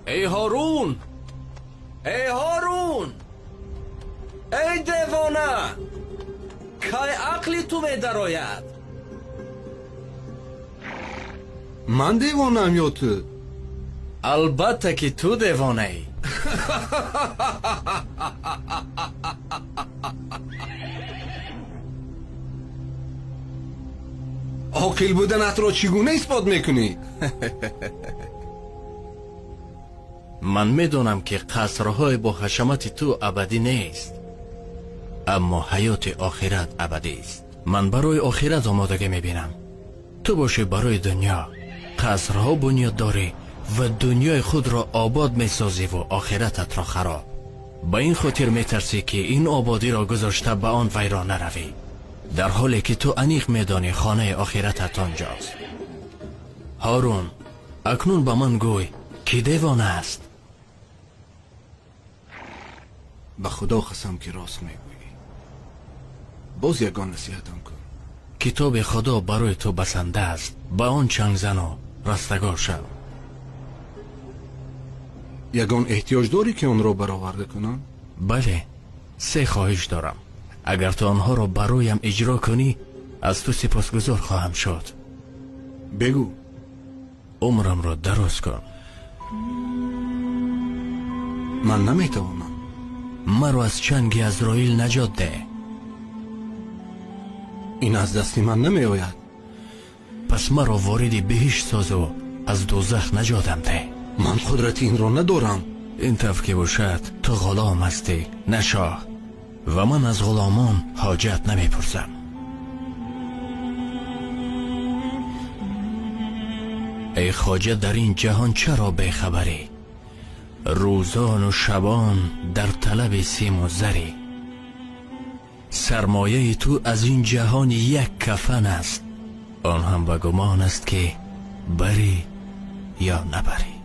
ای هارون، ای هارون، ای دیوانه، که عقلی تو می درآید؟ من دیوانم یا تو؟ البته که تو دیوانه ای. عاقل بودنت را چگونه اثبات میکنی؟ من میدونم که قصرهای با حشمت تو ابدی نیست، اما حیات آخرت ابدی است. من برای آخرت آمادگی میبینم. تو باشه برای دنیا. قصرها بنیاد داری و دنیای خود را آباد میسازی و آخرتت را خراب. با این خاطر میترسی که این آبادی را گذاشته به آن ویران نروی، در حالی که تو انیق میدانی خانه آخرتت آنجاست. هارون، اکنون به من گوی که دیوانه است؟ به خدا قسم که راست میگویی. باز یگان نصیحتم کن. کتاب خدا برای تو بسنده است، به آن چنگ زن و رستگار شو. یگان احتیاج داری که آن را برآورده کنم؟ بله، 3 خواهش دارم. اگر تو آنها را برایم اجرا کنی از تو سپاسگزار خواهم شد. بگو. عمرم را دراز کن. من نمیتوانم. مرا از چنگ عزراییل نجات ده. این از دستی من نمی آید. پس مرا وارد بهشت ساز و از دوزخ نجاتم ده. من قدرت این را ندارم. این طور که باشد تو غلام هستی نه شاه، و من از غلامان حاجت نمیپرسم. ای خواجه، در این جهان چرا بیخبری؟ روزان و شبان در طلب سیم و زری. سرمایه تو از این جهان یک کفن است، آن هم به گمان است که بری یا نبری.